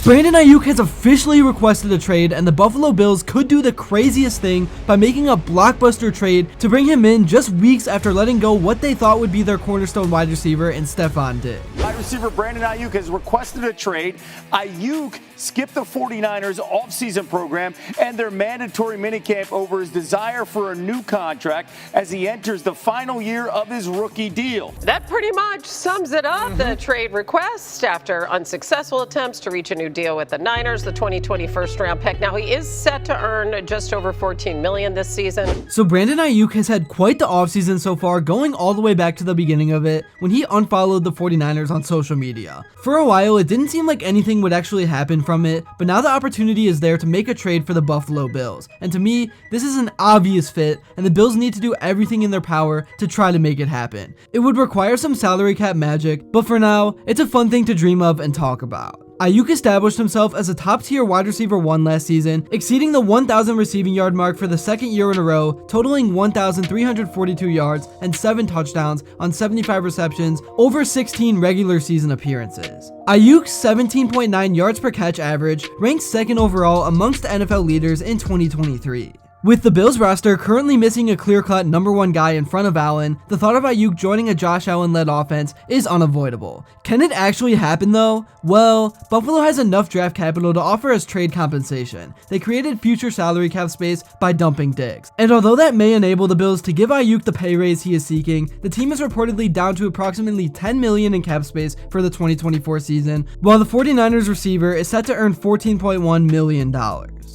Brandon Aiyuk has officially requested a trade, and the Buffalo Bills could do the craziest thing by making a blockbuster trade to bring him in just weeks after letting go what they thought would be their cornerstone wide receiver in Stefon Diggs. Wide receiver Brandon Aiyuk has requested a trade. Aiyuk skipped the 49ers offseason program and their mandatory minicamp over his desire for a new contract as he enters the final year of his rookie deal. That pretty much sums it up. The trade request after unsuccessful attempts to reach a new deal with the Niners, the 2020 first-round pick. Now, he is set to earn just over $14 million this season. So Brandon Aiyuk has had quite the offseason so far, going all the way back to the beginning of it when he unfollowed the 49ers on social media. For a while, it didn't seem like anything would actually happen from it, but now the opportunity is there to make a trade for the Buffalo Bills. And to me, this is an obvious fit, and the Bills need to do everything in their power to try to make it happen. It would require some salary cap magic, but for now, it's a fun thing to dream of and talk about. Aiyuk established himself as a top-tier wide receiver 1 last season, exceeding the 1,000 receiving yard mark for the second year in a row, totaling 1,342 yards and 7 touchdowns on 75 receptions over 16 regular season appearances. Aiyuk's 17.9 yards per catch average ranks second overall amongst NFL leaders in 2023. With the Bills roster currently missing a clear-cut number 1 guy in front of Allen, the thought of Aiyuk joining a Josh Allen-led offense is unavoidable. Can it actually happen though? Well, Buffalo has enough draft capital to offer as trade compensation. They created future salary cap space by dumping Diggs. And although that may enable the Bills to give Aiyuk the pay raise he is seeking, the team is reportedly down to approximately $10 million in cap space for the 2024 season, while the 49ers receiver is set to earn $14.1 million.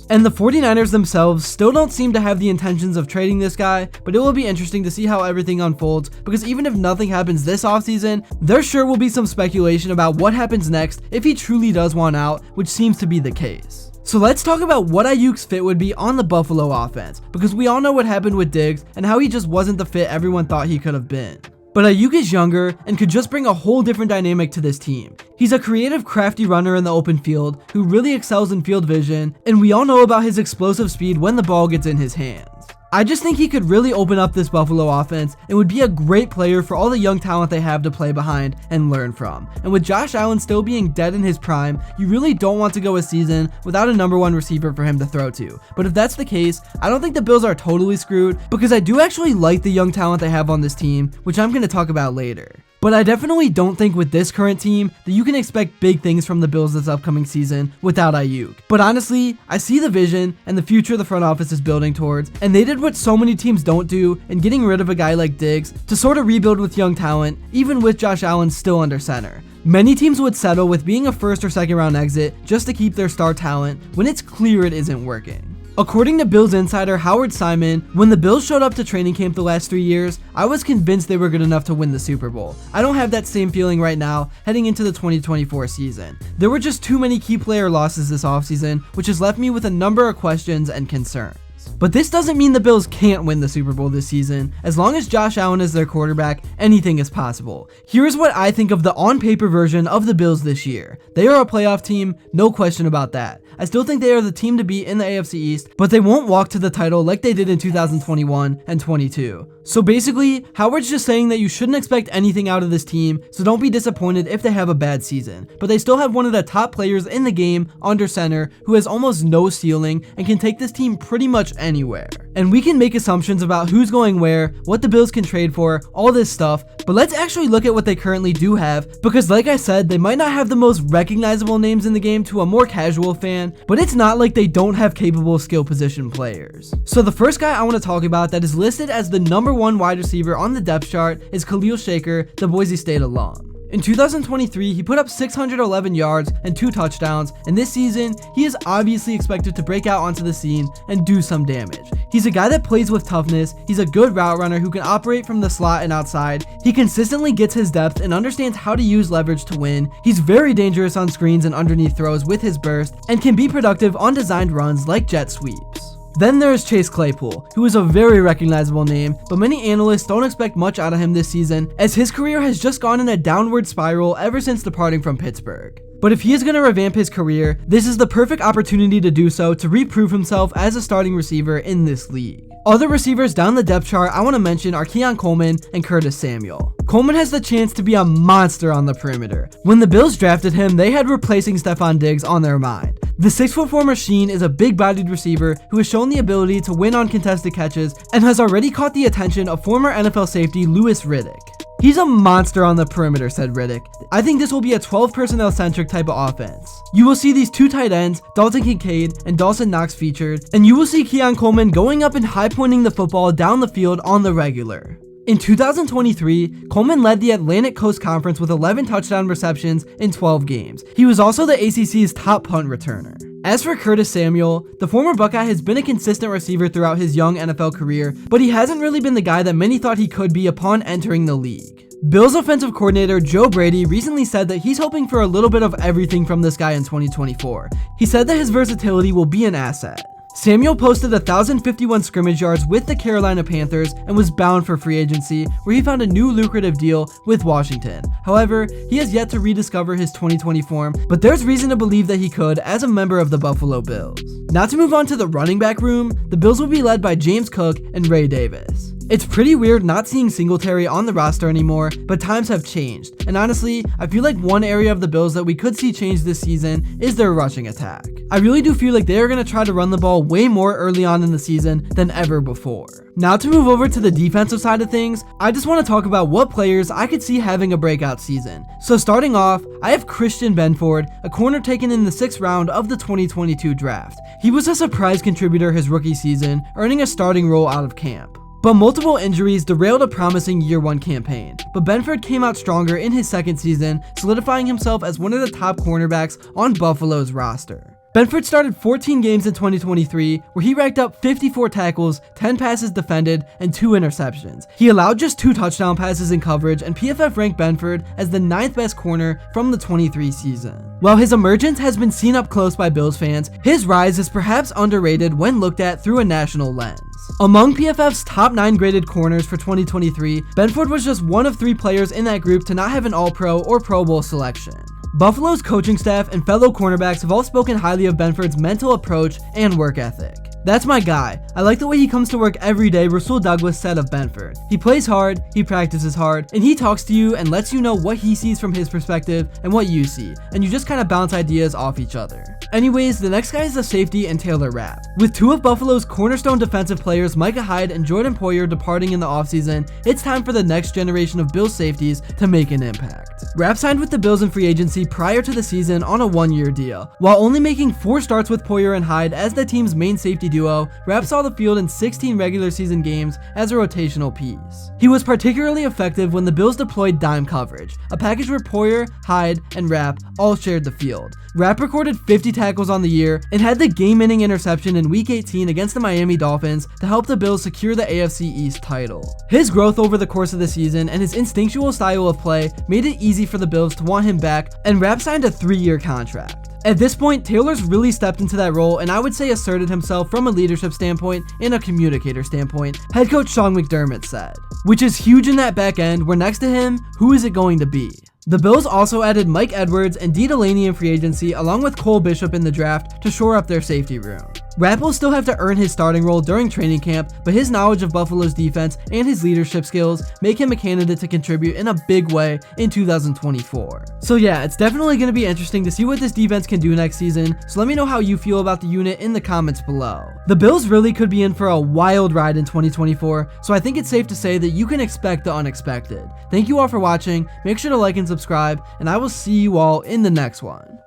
And the 49ers themselves still don't seem to have the intentions of trading this guy, but it will be interesting to see how everything unfolds, because even if nothing happens this offseason, there sure will be some speculation about what happens next if he truly does want out, which seems to be the case. So let's talk about what Aiyuk's fit would be on the Buffalo offense, because we all know what happened with Diggs and how he just wasn't the fit everyone thought he could have been. But Aiyuk is younger and could just bring a whole different dynamic to this team. He's a creative, crafty runner in the open field who really excels in field vision, and we all know about his explosive speed when the ball gets in his hands. I just think he could really open up this Buffalo offense and would be a great player for all the young talent they have to play behind and learn from. And with Josh Allen still being dead in his prime, you really don't want to go a season without a number 1 receiver for him to throw to. But if that's the case, I don't think the Bills are totally screwed, because I do actually like the young talent they have on this team, which I'm going to talk about later. But I definitely don't think with this current team that you can expect big things from the Bills this upcoming season without Aiyuk. But honestly, I see the vision and the future the front office is building towards, and they did what so many teams don't do in getting rid of a guy like Diggs to sort of rebuild with young talent, even with Josh Allen still under center. Many teams would settle with being a first or second round exit just to keep their star talent when it's clear it isn't working. According to Bills insider Howard Simon, when the Bills showed up to training camp the last 3 years, I was convinced they were good enough to win the Super Bowl. I don't have that same feeling right now heading into the 2024 season. There were just too many key player losses this offseason, which has left me with a number of questions and concerns. But this doesn't mean the Bills can't win the Super Bowl this season. As long as Josh Allen is their quarterback, anything is possible. Here's what I think of the on-paper version of the Bills this year. They are a playoff team, no question about that. I still think they are the team to beat in the AFC East, but they won't walk to the title like they did in 2021 and 22. So basically, Howard's just saying that you shouldn't expect anything out of this team, so don't be disappointed if they have a bad season. But they still have one of the top players in the game under center who has almost no ceiling and can take this team pretty much anywhere. And we can make assumptions about who's going where, what the Bills can trade for, all this stuff, but let's actually look at what they currently do have, because like I said, they might not have the most recognizable names in the game to a more casual fan, but it's not like they don't have capable skill position players. So the first guy I want to talk about that is listed as the number 1 wide receiver on the depth chart is Khalil Shaker, the Boise State alum. In 2023, he put up 611 yards and 2 touchdowns, and this season, he is obviously expected to break out onto the scene and do some damage. He's a guy that plays with toughness, he's a good route runner who can operate from the slot and outside, he consistently gets his depth and understands how to use leverage to win, he's very dangerous on screens and underneath throws with his burst, and can be productive on designed runs like jet sweeps. Then there's Chase Claypool, who is a very recognizable name, but many analysts don't expect much out of him this season, as his career has just gone in a downward spiral ever since departing from Pittsburgh. But if he is going to revamp his career, this is the perfect opportunity to do so to reprove himself as a starting receiver in this league. Other receivers down the depth chart I want to mention are Keon Coleman and Curtis Samuel. Coleman has the chance to be a monster on the perimeter. When the Bills drafted him, they had replacing Stefon Diggs on their mind. The 6'4" machine is a big-bodied receiver who has shown the ability to win on contested catches and has already caught the attention of former NFL safety Louis Riddick. "He's a monster on the perimeter," said Riddick. "I think this will be a 12 personnel-centric type of offense. You will see these two tight ends, Dalton Kincaid and Dawson Knox featured, and you will see Keon Coleman going up and high-pointing the football down the field on the regular." In 2023, Coleman led the Atlantic Coast Conference with 11 touchdown receptions in 12 games. He was also the ACC's top punt returner. As for Curtis Samuel, the former Buckeye has been a consistent receiver throughout his young NFL career, but he hasn't really been the guy that many thought he could be upon entering the league. Bills offensive coordinator Joe Brady recently said that he's hoping for a little bit of everything from this guy in 2024. He said that his versatility will be an asset. Samuel posted 1,051 scrimmage yards with the Carolina Panthers and was bound for free agency, where he found a new lucrative deal with Washington. However, he has yet to rediscover his 2020 form, but there's reason to believe that he could as a member of the Buffalo Bills. Now to move on to the running back room, the Bills will be led by James Cook and Ray Davis. It's pretty weird not seeing Singletary on the roster anymore, but times have changed, and honestly, I feel like one area of the Bills that we could see change this season is their rushing attack. I really do feel like they are going to try to run the ball way more early on in the season than ever before. Now to move over to the defensive side of things, I just want to talk about what players I could see having a breakout season. So starting off, I have Christian Benford, a corner taken in the 6th round of the 2022 draft. He was a surprise contributor his rookie season, earning a starting role out of camp. But multiple injuries derailed a promising year 1 campaign, but Benford came out stronger in his 2nd season, solidifying himself as one of the top cornerbacks on Buffalo's roster. Benford started 14 games in 2023, where he racked up 54 tackles, 10 passes defended, and 2 interceptions. He allowed just 2 touchdown passes in coverage, and PFF ranked Benford as the 9th best corner from the 23 season. While his emergence has been seen up close by Bills fans, his rise is perhaps underrated when looked at through a national lens. Among PFF's top 9 graded corners for 2023, Benford was just one of 3 players in that group to not have an All-Pro or Pro Bowl selection. Buffalo's coaching staff and fellow cornerbacks have all spoken highly of Benford's mental approach and work ethic. "That's my guy. I like the way he comes to work every day," Rasul Douglas said of Benford. "He plays hard, he practices hard, and he talks to you and lets you know what he sees from his perspective and what you see, and you just kind of bounce ideas off each other." Anyways, the next guy is the safety and Taylor Rapp. With 2 of Buffalo's cornerstone defensive players, Micah Hyde and Jordan Poyer, departing in the offseason, it's time for the next generation of Bills safeties to make an impact. Rapp signed with the Bills in free agency prior to the season on a 1-year deal. While only making 4 starts with Poyer and Hyde as the team's main safety duo, Rapp saw the field in 16 regular season games as a rotational piece. He was particularly effective when the Bills deployed dime coverage, a package where Poyer, Hyde, and Rapp all shared the field. Rapp recorded 50 tackles on the year and had the game-winning interception in Week 18 against the Miami Dolphins to help the Bills secure the AFC East title. His growth over the course of the season and his instinctual style of play made it easy for the Bills to want him back, and Rapp signed a 3-year contract. At this point, Taylor's really stepped into that role and I would say asserted himself from a leadership standpoint and a communicator standpoint, head coach Sean McDermott said. Which is huge in that back end, where next to him, who is it going to be? The Bills also added Mike Edwards and Dee Delaney in free agency, along with Cole Bishop in the draft, to shore up their safety room. Rapp will still have to earn his starting role during training camp, but his knowledge of Buffalo's defense and his leadership skills make him a candidate to contribute in a big way in 2024. So yeah, it's definitely going to be interesting to see what this defense can do next season, so let me know how you feel about the unit in the comments below. The Bills really could be in for a wild ride in 2024, so I think it's safe to say that you can expect the unexpected. Thank you all for watching, make sure to like and subscribe, and I will see you all in the next one.